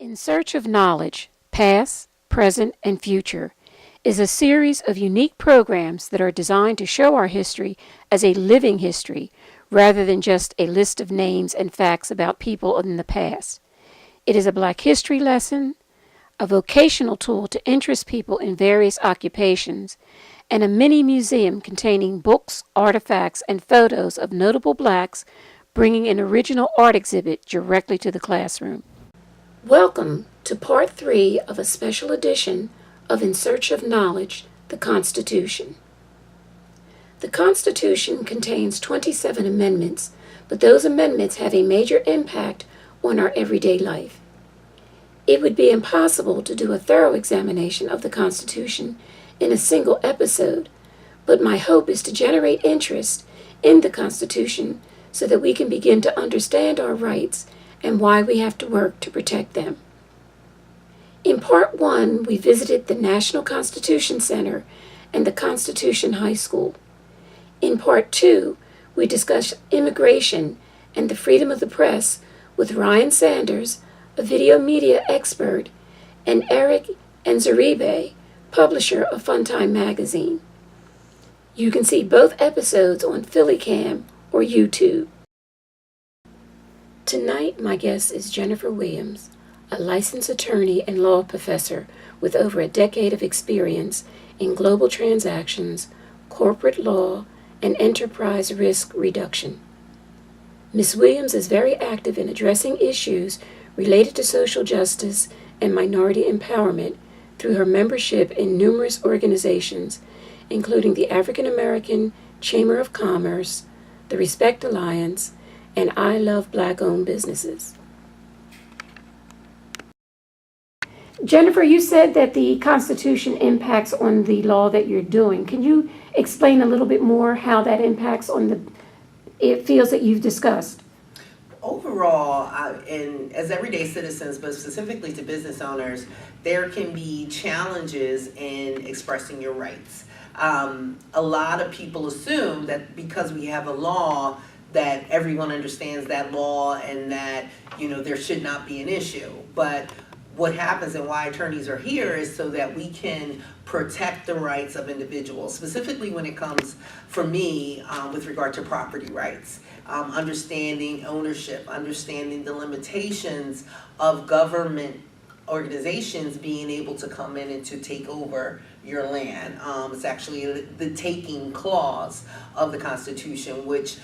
In Search of Knowledge, Past, Present, and Future is a series of unique programs that are designed to show our history as a living history rather than just a list of names and facts about people in the past. It is a Black history lesson, a vocational tool to interest people in various occupations, and a mini museum containing books, artifacts, and photos of notable Blacks bringing an original art exhibit directly to the classroom. Welcome to Part 3 of a special edition of In Search of Knowledge, the Constitution. The Constitution contains 27 amendments, but those amendments have a major impact on our everyday life. It would be impossible to do a thorough examination of the Constitution in a single episode, but my hope is to generate interest in the Constitution so that we can begin to understand our rights and why we have to work to protect them. In Part 1, we visited the National Constitution Center and the Constitution High School. In Part 2, we discussed immigration and the freedom of the press with Ryan Sanders, a video media expert, and Eric Enzaribe, publisher of Funtime magazine. You can see both episodes on PhillyCam or YouTube. Tonight, my guest is Jennifer Williams, a licensed attorney and law professor with over a decade of experience in global transactions, corporate law, and enterprise risk reduction. Ms. Williams is very active in addressing issues related to social justice and minority empowerment through her membership in numerous organizations, including the African American Chamber of Commerce, the Respect Alliance, and I Love Black-Owned Businesses. Jennifer, you said that the Constitution impacts on the law that you're doing. Can you explain a little bit more how that impacts on the fields that you've discussed? Overall, and as everyday citizens, but specifically to business owners, there can be challenges in expressing your rights. A lot of people assume that because we have a law, that everyone understands that law and that, there should not be an issue. But what happens and why attorneys are here is so that we can protect the rights of individuals, specifically when it comes, for me, with regard to property rights. Understanding ownership, understanding the limitations of government organizations being able to come in and to take over your land. It's actually the taking clause of the Constitution, which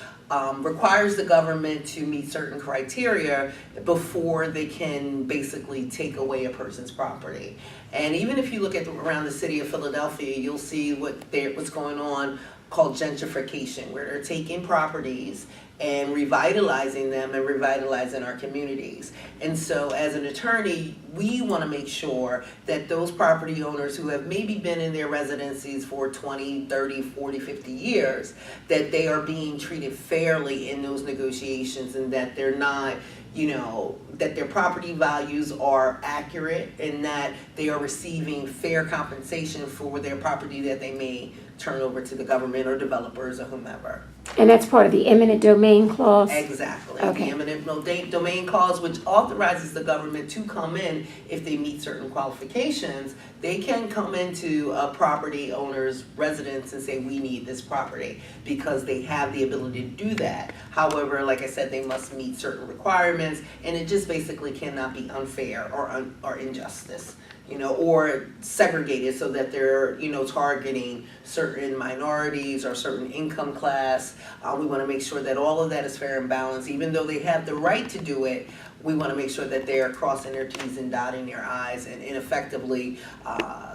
requires the government to meet certain criteria before they can basically take away a person's property. And even if you look at around the city of Philadelphia, you'll see what's going on called gentrification, where they're taking properties and revitalizing them and revitalizing our communities. And so as an attorney, we want to make sure that those property owners who have maybe been in their residencies for 20, 30, 40, 50 years, that they are being treated fairly in those negotiations and that they're not, that their property values are accurate and that they are receiving fair compensation for their property that they may turn over to the government or developers or whomever. And that's part of the eminent domain clause? Exactly. Okay. The eminent domain clause, which authorizes the government to come in if they meet certain qualifications. They can come into a property owner's residence and say, we need this property, because they have the ability to do that. However, like I said, they must meet certain requirements, and it just basically cannot be unfair or injustice. Or segregated so that they're, targeting certain minorities or certain income class. We want to make sure that all of that is fair and balanced. Even though they have the right to do it, we want to make sure that they are crossing their T's and dotting their I's and effectively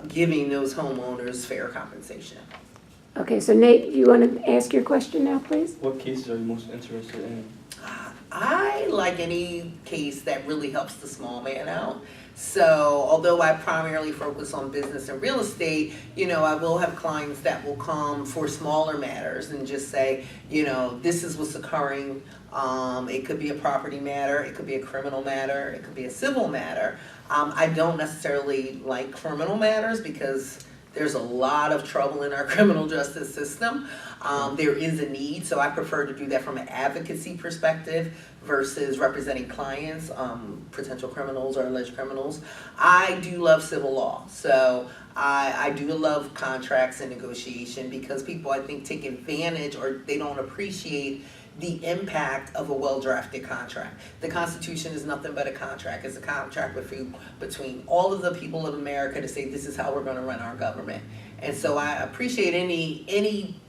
giving those homeowners fair compensation. Okay, so Nate, you want to ask your question now, please? What cases are you most interested in? I like any case that really helps the small man out. So although I primarily focus on business and real estate, I will have clients that will come for smaller matters and just say, this is what's occurring. It could be a property matter, it could be a criminal matter, it could be a civil matter. I don't necessarily like criminal matters because There's a lot of trouble in our criminal justice system. There is a need, so I prefer to do that from an advocacy perspective versus representing clients, potential criminals or alleged criminals. I do love civil law, so I do love contracts and negotiation because people, I think, take advantage or they don't appreciate the impact of a well-drafted contract. The Constitution is nothing but a contract. It's a contract between all of the people of America to say this is how we're going to run our government. And so I appreciate any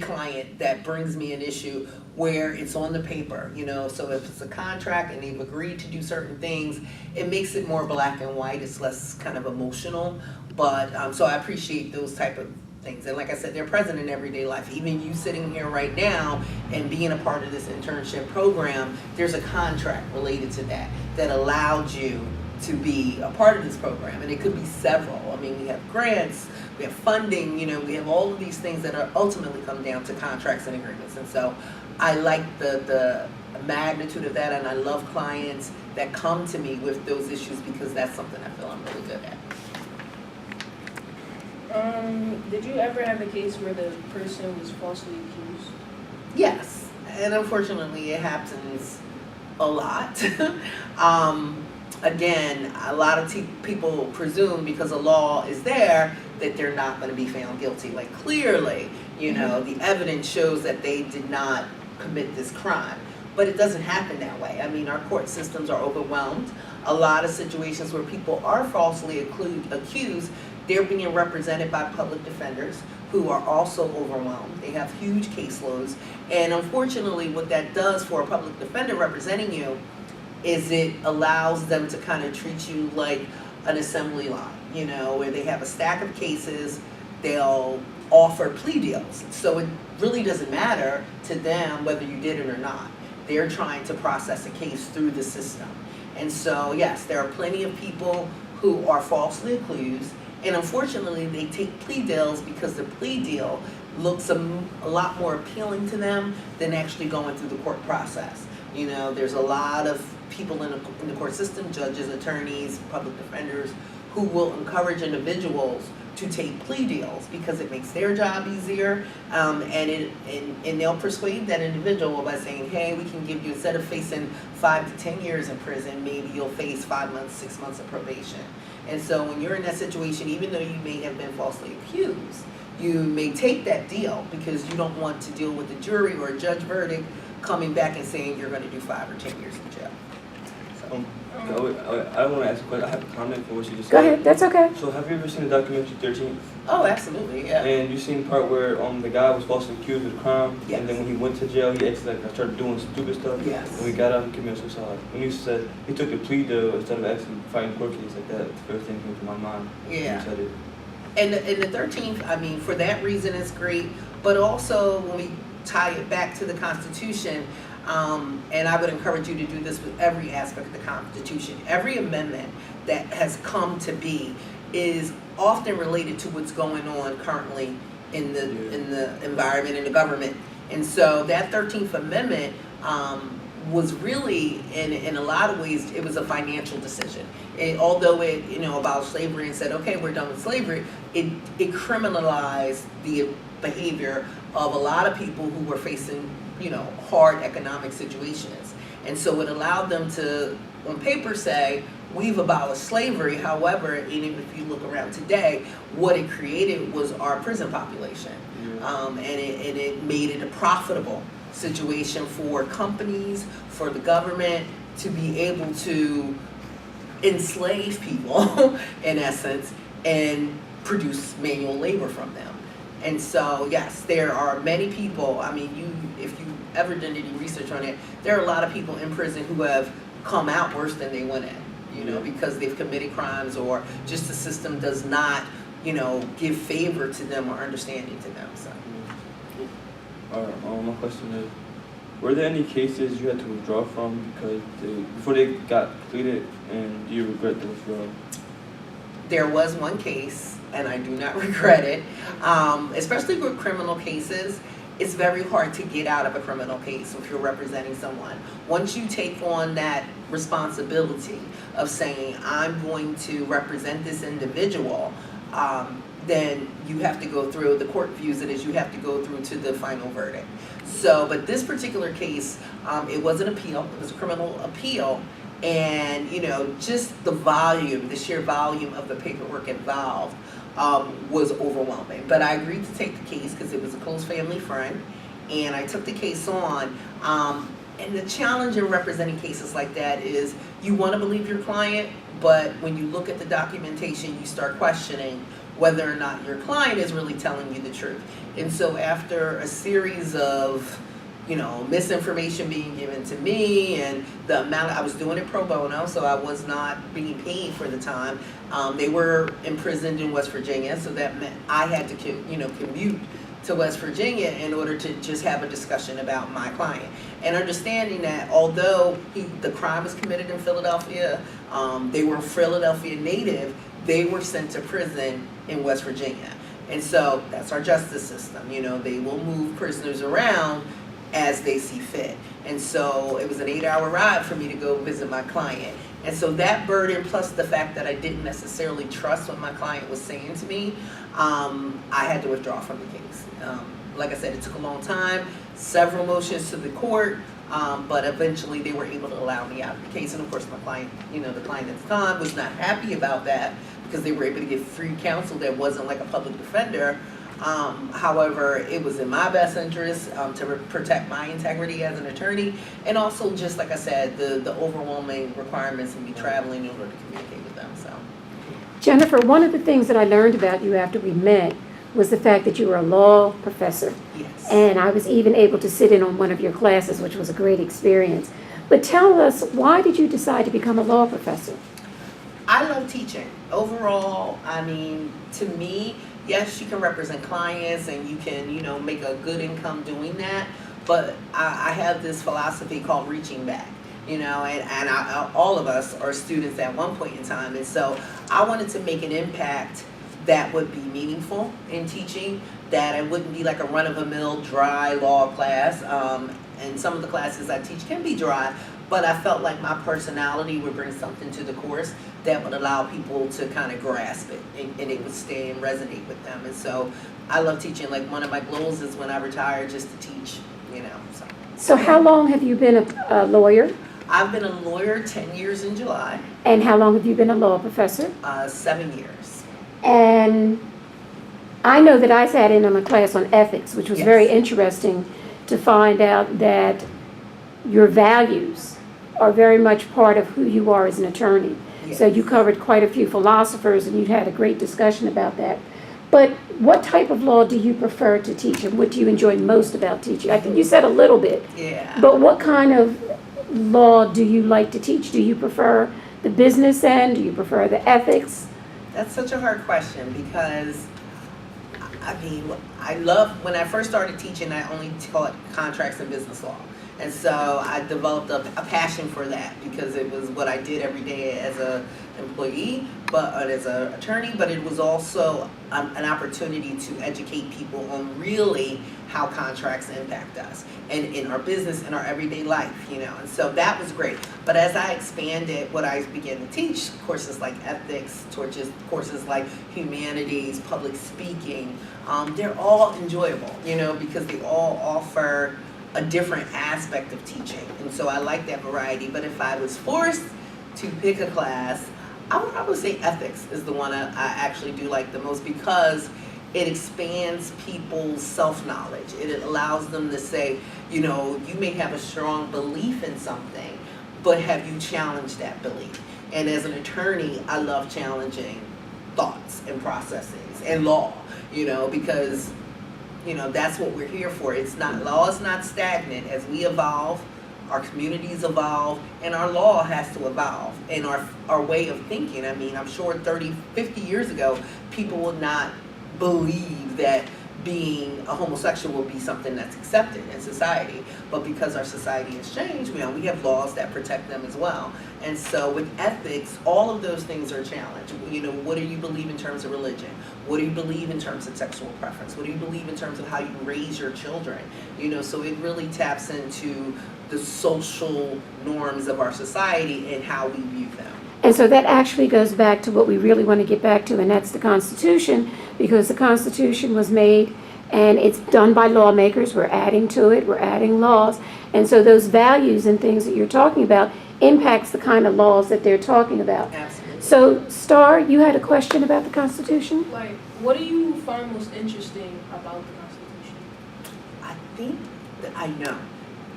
client that brings me an issue where it's on the paper, you know. So if it's a contract and they've agreed to do certain things, it makes it more black and white. It's less kind of emotional. But so I appreciate those type of things. And like I said, they're present in everyday life. Even you sitting here right now and being a part of this internship program, there's a contract related to that allowed you to be a part of this program. And it could be several. I mean, we have grants, we have funding, you know, we have all of these things that are ultimately come down to contracts and agreements. And so I like the magnitude of that, and I love clients that come to me with those issues because that's something I feel I'm really good at. Did you ever have a case where the person was falsely accused? Yes, and unfortunately it happens a lot. Again, a lot of people presume because the law is there that they're not going to be found guilty. Like clearly, you know, the evidence shows that they did not commit this crime. But it doesn't happen that way. I mean, our court systems are overwhelmed. A lot of situations where people are falsely accused, they're being represented by public defenders who are also overwhelmed. They have huge caseloads. And unfortunately, what that does for a public defender representing you is it allows them to kind of treat you like an assembly line, you know, where they have a stack of cases, they'll offer plea deals. So it really doesn't matter to them whether you did it or not. They're trying to process a case through the system. And so, yes, there are plenty of people who are falsely accused, and unfortunately, they take plea deals because the plea deal looks a lot more appealing to them than actually going through the court process. You know, there's a lot of people in the court system, judges, attorneys, public defenders, who will encourage individuals to take plea deals because it makes their job easier, and they'll persuade that individual by saying, hey, we can give you, instead of facing 5 to 10 years in prison, maybe you'll face 5 months, 6 months of probation. And so when you're in that situation, even though you may have been falsely accused, you may take that deal because you don't want to deal with the jury or a judge verdict coming back and saying you're going to do 5 or 10 years in jail. So. I want to ask a question. I have a comment for what you just Go said. ahead, that's okay. So have you ever seen the documentary 13th? Oh, absolutely, yeah. And you seen the part where the guy was falsely accused of the crime, Yes. and then when he went to jail, he actually started doing stupid stuff. Yes. When he got out, he committed suicide. When you said he took the plea deal instead of actually fighting court case like that, the first thing came to my mind. Yeah. When you said it. And the 13th, I mean, for that reason, it's great. But also, when we tie it back to the Constitution, and I would encourage you to do this with every aspect of the Constitution. Every amendment that has come to be is often related to what's going on currently in the environment, in the government. And so that 13th Amendment was really, in a lot of ways, it was a financial decision. Although it, abolished slavery and said, okay, we're done with slavery, it criminalized the behavior of a lot of people who were facing, hard economic situations. And so it allowed them to, on paper, say, we've abolished slavery. However, even if you look around today, what it created was our prison population. And it made it a profitable situation for companies, for the government to be able to enslave people, in essence, and produce manual labor from them. And so, yes, there are many people, if you ever done any research on it, there are a lot of people in prison who have come out worse than they went in, because they've committed crimes or just the system does not, give favor to them or understanding to them. So. My question is, were there any cases you had to withdraw from before they got completed, and do you regret the withdrawal? There was one case, and I do not regret it, especially with criminal cases. It's very hard to get out of a criminal case if you're representing someone. Once you take on that responsibility of saying, I'm going to represent this individual, then you have to go through, the court views it as you have to go through to the final verdict. So, but this particular case, it was an appeal, it was a criminal appeal, and, you know, just the volume, the sheer volume of the paperwork involved was overwhelming. But I agreed to take the case because it was a close family friend, and I took the case on. And the challenge in representing cases like that is you want to believe your client, but when you look at the documentation, you start questioning whether or not your client is really telling you the truth. And so after a series of, you know, misinformation being given to me, and the amount, I was doing it pro bono, so I was not being paid for the time. They were imprisoned in West Virginia, so that meant I had to, commute to West Virginia in order to just have a discussion about my client. And understanding that although the crime was committed in Philadelphia, they were Philadelphia native, they were sent to prison in West Virginia. And so that's our justice system. You know, they will move prisoners around as they see fit. And so it was an 8-hour ride for me to go visit my client. And so that burden, plus the fact that I didn't necessarily trust what my client was saying to me, I had to withdraw from the case. Like I said, it took a long time, several motions to the court, but eventually they were able to allow me out of the case. And of course my client, the client at the time was not happy about that because they were able to get free counsel that wasn't like a public defender. However, it was in my best interest to protect my integrity as an attorney, and also just like I said, the overwhelming requirements of me traveling in order to communicate with them. So, Jennifer, one of the things that I learned about you after we met was the fact that you were a law professor. yes. And I was even able to sit in on one of your classes, which was a great experience. But tell us, why did you decide to become a law professor? I love teaching. Overall, I mean, to me, yes, you can represent clients and you can, make a good income doing that. But I have this philosophy called reaching back, and all of us are students at one point in time. And so I wanted to make an impact that would be meaningful in teaching, that it wouldn't be like a run-of-the-mill dry law class. And some of the classes I teach can be dry, but I felt like my personality would bring something to the course that would allow people to kind of grasp it, and it would stay and resonate with them. And so I love teaching. Like, one of my goals is when I retire just to teach, So how long have you been a lawyer? I've been a lawyer 10 years in July, And how long have you been a law professor? 7 years. And I know that I sat in on a class on ethics, which was Yes. very interesting to find out that your values are very much part of who you are as an attorney. Yes. So you covered quite a few philosophers, and you had a great discussion about that. But what type of law do you prefer to teach, and what do you enjoy most about teaching? I think you said a little bit, Yeah. but what kind of law do you like to teach? Do you prefer the business end? Do you prefer the ethics? That's such a hard question because, I mean, I love, when I first started teaching, I only taught contracts and business law. And so I developed a passion for that because it was what I did every day as an employee, but as an attorney, but it was also an opportunity to educate people on really how contracts impact us and in our business, in our everyday life, and so that was great. But as I expanded what I began to teach, courses like ethics, courses like humanities, public speaking, they're all enjoyable, because they all offer a different aspect of teaching. And so I like that variety. But if I was forced to pick a class, I would probably say ethics is the one I actually do like the most, because it expands people's self-knowledge. It allows them to say, you may have a strong belief in something, but have you challenged that belief? And as an attorney, I love challenging thoughts and processes and law, because that's what we're here for. Law is not stagnant. As we evolve, our communities evolve, and our law has to evolve, and our way of thinking. I mean, I'm sure 30, 50 years ago, people would not believe that being a homosexual will be something that's accepted in society. But because our society has changed, we have laws that protect them as well. And so with ethics, all of those things are challenged. What do you believe in terms of religion? What do you believe in terms of sexual preference? What do you believe in terms of how you raise your children? So it really taps into the social norms of our society and how we view them. And so that actually goes back to what we really want to get back to, and that's the Constitution, because the Constitution was made and it's done by lawmakers. We're adding to it, we're adding laws. And so those values and things that you're talking about impacts the kind of laws that they're talking about. Absolutely. So, Star, you had a question about the Constitution? Like, what do you find most interesting about the Constitution? I think that I know.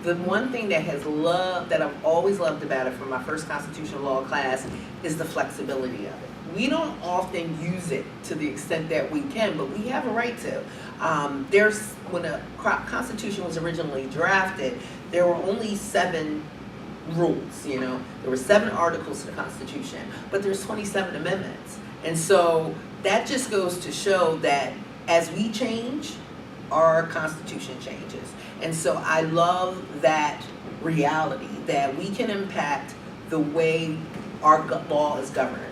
The one thing that I've always loved about it from my first constitutional law class is the flexibility of it. We don't often use it to the extent that we can, but we have a right to. When the Constitution was originally drafted, there were only 7 rules, There were 7 articles to the Constitution, but there's 27 amendments. And so that just goes to show that as we change, our Constitution changes. And so I love that reality that we can impact the way our law is governed,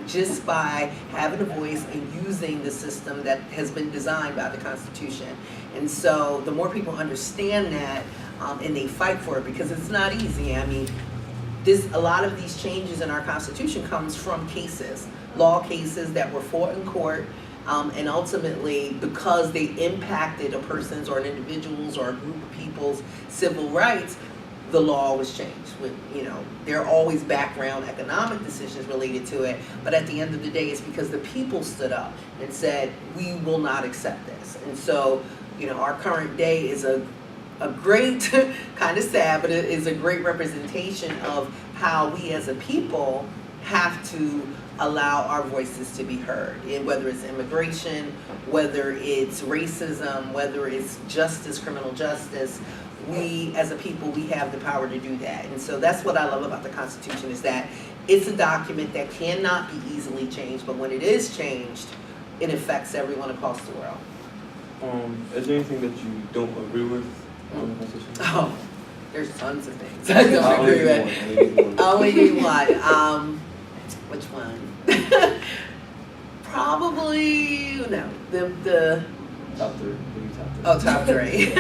just by having a voice and using the system that has been designed by the Constitution. And so the more people understand that, and they fight for it, because it's not easy. I mean, a lot of these changes in our Constitution comes from cases, law cases that were fought in court, and ultimately, because they impacted a person's or an individual's or a group of people's civil rights, the law was changed. There are always background economic decisions related to it, but at the end of the day, it's because the people stood up and said, we will not accept this. And so, our current day is a great, kind of sad, but it is a great representation of how we as a people have to allow our voices to be heard, and whether it's immigration, whether it's racism, whether it's justice, criminal justice. We as a people, we have the power to do that. And so that's what I love about the Constitution, is that it's a document that cannot be easily changed, but when it is changed, it affects everyone across the world. Is there anything that you don't agree with on the Constitution? Oh, there's tons of things I don't agree with. I only need one. Which one? Probably, no, the Top 3. Maybe top 3. Oh, top 3.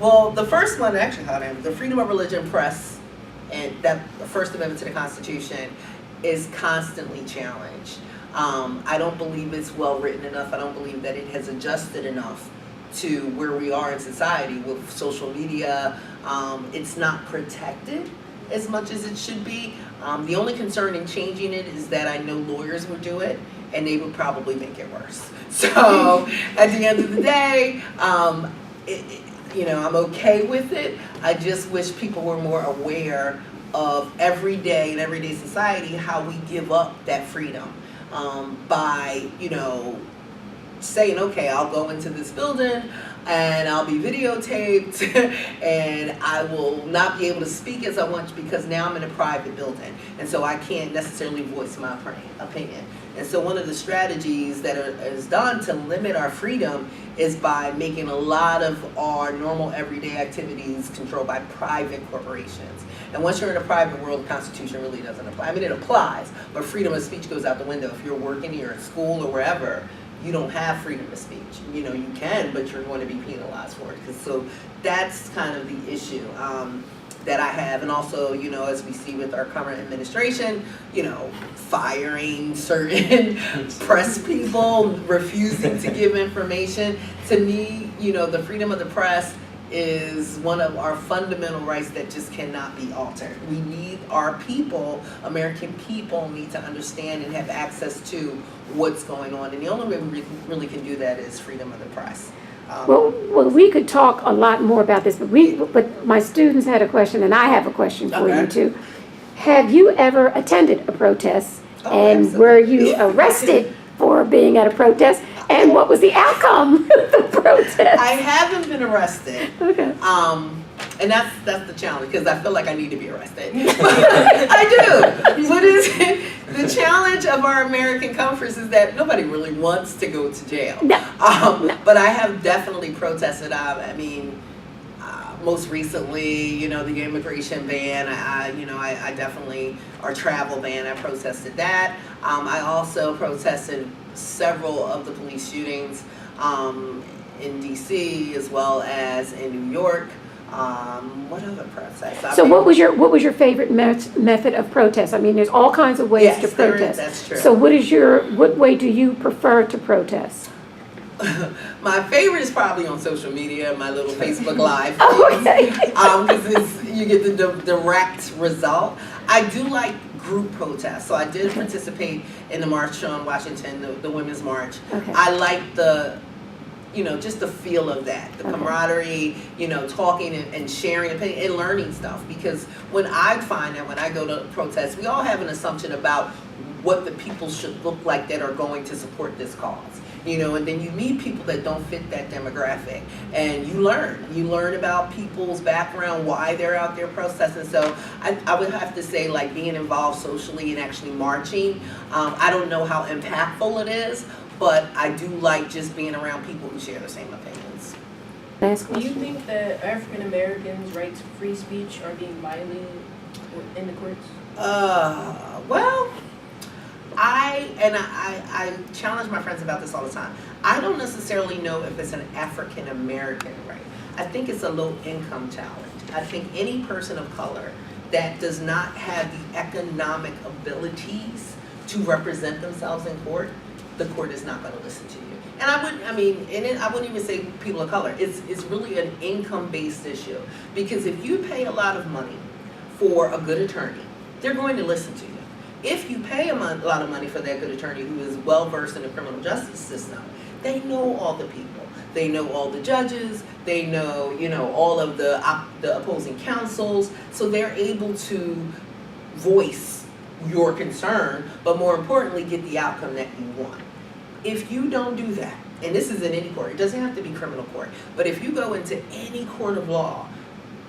Well, the first one, actually, the freedom of religion, press, and that the First Amendment to the Constitution is constantly challenged. I don't believe it's well written enough. I don't believe that it has adjusted enough to where we are in society with social media. It's not protected as much as it should be. The only concern in changing it is that I know lawyers would do it, and they would probably make it worse. So at the end of the day, I'm okay with it. I just wish people were more aware of everyday society, how we give up that freedom by, saying, okay, I'll go into this building and I'll be videotaped and I will not be able to speak as I want because now I'm in a private building, and so I can't necessarily voice my opinion. And so one of the strategies that is done to limit our freedom is by making a lot of our normal everyday activities controlled by private corporations. And once you're in a private world, the Constitution really doesn't apply. I mean, it applies, but freedom of speech goes out the window. If you're working, you're at school or wherever, you don't have freedom of speech. You can, but you're going to be penalized for it. So that's kind of the issue that I have. And also, as we see with our current administration, firing certain press people, refusing to give information. To me, the freedom of the press is one of our fundamental rights that just cannot be altered. We need our people, American people, need to understand and have access to what's going on. And the only way we really can do that is freedom of the press. Well, we could talk a lot more about this, but my students had a question, and I have a question for you too. Have you ever attended a protest, and absolutely. were you arrested for being at a protest, and what was the outcome of the protest? I haven't been arrested. Okay. And that's the challenge, because I feel like I need to be arrested. I do. What is the challenge of our American comforts is that nobody really wants to go to jail. No. But I have definitely protested. Most recently, the immigration ban. I definitely, our travel ban. I protested that. I also protested several of the police shootings in D.C. as well as in New York. What other protests? So what was your favorite method of protest? I mean, there's all kinds of ways to protest. That's true. So what way do you prefer to protest? My favorite is probably on social media, my little Facebook Live. Okay. Because you get the direct result. I do like group protests, so I did participate in the march on Washington, the Women's March. Okay. I like the, just the feel of that, the camaraderie, talking and sharing opinion and learning stuff. Because when I find that when I go to protests, we all have an assumption about what the people should look like that are going to support this cause. And then you meet people that don't fit that demographic, and you learn about people's background, why they're out there protesting. So I would have to say, like, being involved socially and actually marching, I don't know how impactful it is, but I do like just being around people who share the same opinions. Last Do you question. think that African Americans' rights to free speech are being violated in the courts? Well, I challenge my friends about this all the time. I don't necessarily know if it's an African American right. I think it's a low income challenge. I think any person of color that does not have the economic abilities to represent themselves in court, the court is not going to listen to you. And I wouldn't even say people of color. It's really an income-based issue, because if you pay a lot of money for a good attorney, they're going to listen to you. If you pay a lot of money for that good attorney who is well-versed in the criminal justice system, they know all the people. They know all the judges. They know, all of the opposing counsels. So they're able to voice your concern, but more importantly, get the outcome that you want. If you don't do that, and this is in any court, it doesn't have to be criminal court, but if you go into any court of law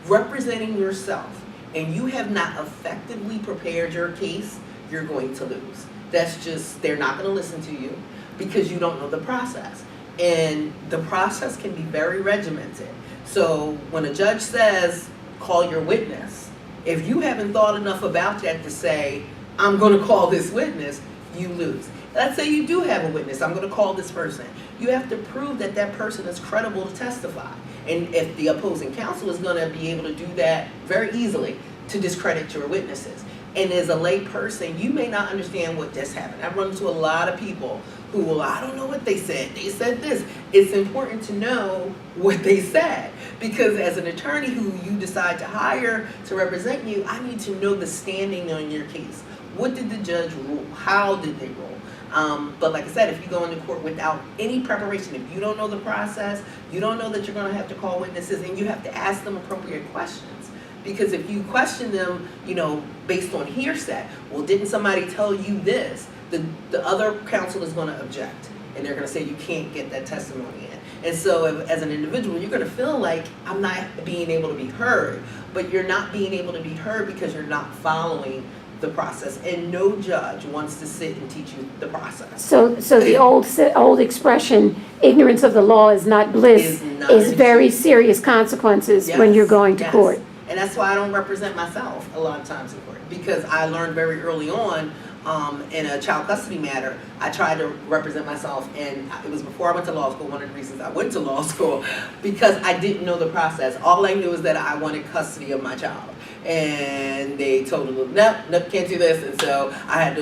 representing yourself and you have not effectively prepared your case, you're going to lose. They're not going to listen to you because you don't know the process. And the process can be very regimented. So when a judge says, call your witness, if you haven't thought enough about that to say, I'm going to call this witness, you lose. Let's say you do have a witness, I'm going to call this person. You have to prove that that person is credible to testify. And if the opposing counsel is going to be able to do that very easily to discredit your witnesses. And as a lay person, you may not understand what just happened. I've run into a lot of people who will, I don't know what they said. They said this. It's important to know what they said, because as an attorney who you decide to hire to represent you, I need to know the standing on your case. What did the judge rule? How did they rule? But like I said, if you go into court without any preparation, if you don't know the process, you don't know that you're going to have to call witnesses, and you have to ask them appropriate questions. Because if you question them, based on hearsay, well, didn't somebody tell you this? The other counsel is going to object, and they're going to say you can't get that testimony in. And so as an individual, you're going to feel like I'm not being able to be heard, but you're not being able to be heard because you're not following the process, and no judge wants to sit and teach you the process. So the old expression, ignorance of the law is not bliss, is very serious consequences when you're going to court. And that's why I don't represent myself a lot of times in court, because I learned very early on in a child custody matter, I tried to represent myself, and it was before I went to law school. One of the reasons I went to law school, because I didn't know the process. All I knew was that I wanted custody of my child. And they told them, no, can't do this. And so I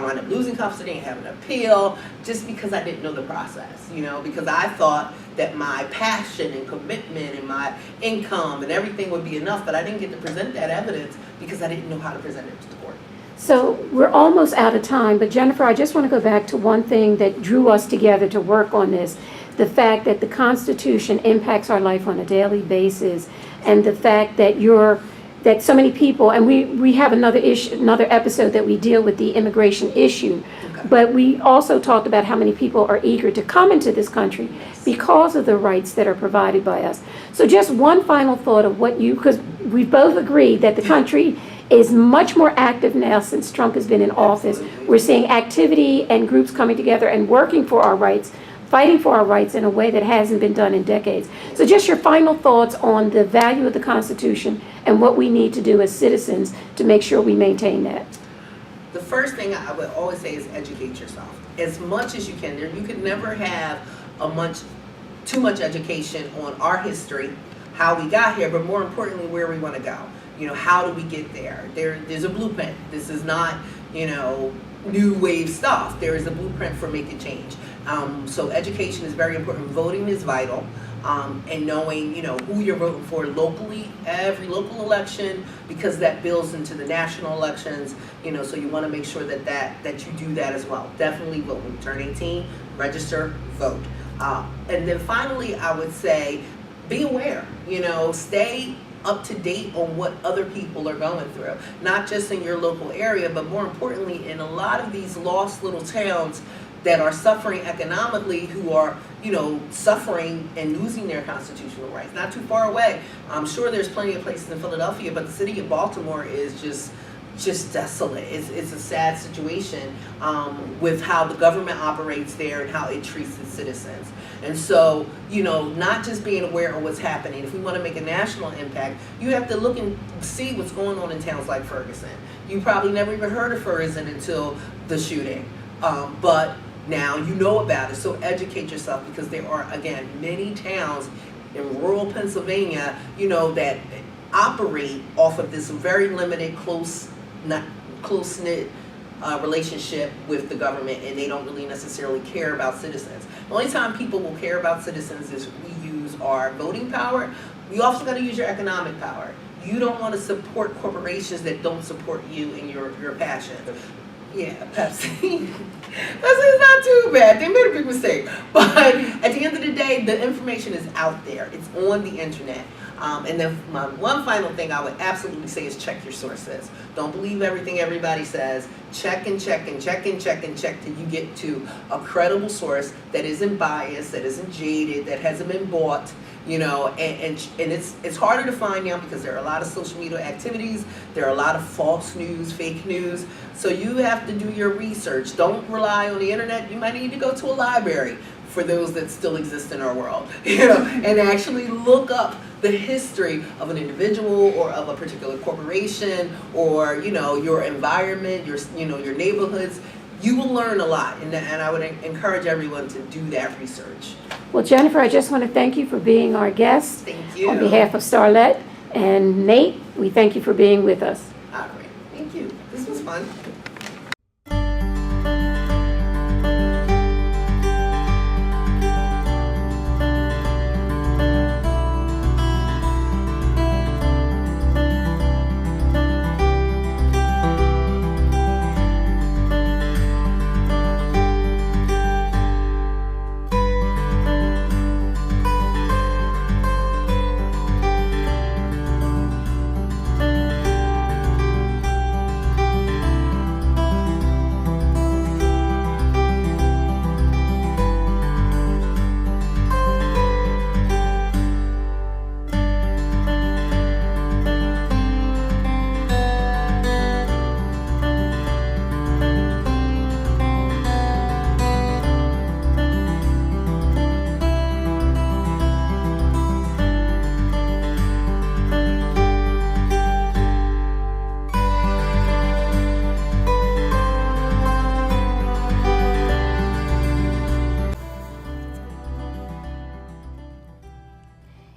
wound up losing custody and having an appeal, just because I didn't know the process, because I thought that my passion and commitment and my income and everything would be enough, but I didn't get to present that evidence because I didn't know how to present it to the court. So we're almost out of time, but Jennifer, I just want to go back to one thing that drew us together to work on this, the fact that the Constitution impacts our life on a daily basis, and the fact that that so many people, and we have another episode that we deal with the immigration issue, but we also talked about how many people are eager to come into this country because of the rights that are provided by us. So just one final thought of because we both agreed that the country is much more active now since Trump has been in office. We're seeing activity and groups coming together and working for our rights, fighting for our rights in a way that hasn't been done in decades. So just your final thoughts on the value of the Constitution and what we need to do as citizens to make sure we maintain that. The first thing I would always say is educate yourself as much as you can. You could never have too much education on our history, how we got here, but more importantly, where we want to go. How do we get there? There's a blueprint. This is not, new wave stuff. There is a blueprint for making change. So education is very important. Voting is vital. And knowing, who you're voting for locally, every local election, because that builds into the national elections, so you want to make sure that you do that as well. Definitely vote. When you turn 18, register, vote. And then finally, I would say, be aware, stay up to date on what other people are going through, not just in your local area, but more importantly, in a lot of these lost little towns that are suffering economically, who are, suffering and losing their constitutional rights. Not too far away. I'm sure there's plenty of places in Philadelphia, but the city of Baltimore is just desolate. It's a sad situation with how the government operates there and how it treats its citizens. And so, not just being aware of what's happening. If we want to make a national impact, you have to look and see what's going on in towns like Ferguson. You probably never even heard of Ferguson until the shooting. But now you know about it, so educate yourself, because there are, again, many towns in rural Pennsylvania, that operate off of this very limited, close-knit relationship with the government, and they don't really necessarily care about citizens. The only time people will care about citizens is we use our voting power. You also got to use your economic power. You don't want to support corporations that don't support you and your passion. Yeah, Pepsi. Pepsi's not too bad. They made a big mistake. But at the end of the day, the information is out there. It's on the internet. And then my one final thing I would absolutely say is check your sources. Don't believe everything everybody says. Check and check and check and check and check till you get to a credible source that isn't biased, that isn't jaded, that hasn't been bought. And it's harder to find now because there are a lot of social media activities. There are a lot of false news, fake news. So you have to do your research. Don't rely on the internet. You might need to go to a library for those that still exist in our world, and actually look up the history of an individual or of a particular corporation or, your environment, your neighborhoods. You will learn a lot, and I would encourage everyone to do that research. Well, Jennifer, I just want to thank you for being our guest. Thank you. On behalf of Starlet. And Nate, we thank you for being with us. All right. Thank you. This was fun.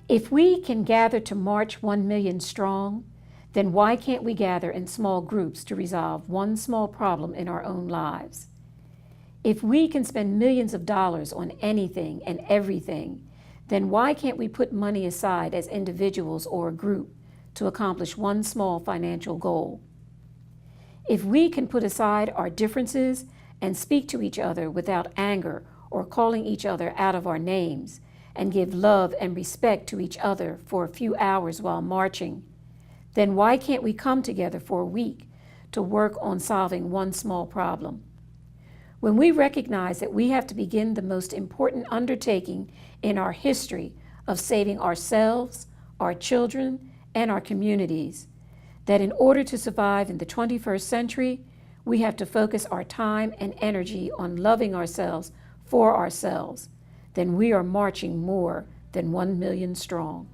If we can gather to march 1 million strong, then why can't we gather in small groups to resolve one small problem in our own lives? If we can spend millions of dollars on anything and everything, then why can't we put money aside as individuals or a group to accomplish one small financial goal? If we can put aside our differences and speak to each other without anger or calling each other out of our names, and give love and respect to each other for a few hours while marching, then why can't we come together for a week to work on solving one small problem? When we recognize that we have to begin the most important undertaking in our history of saving ourselves, our children, and our communities, that in order to survive in the 21st century, we have to focus our time and energy on loving ourselves for ourselves, then we are marching more than 1 million strong.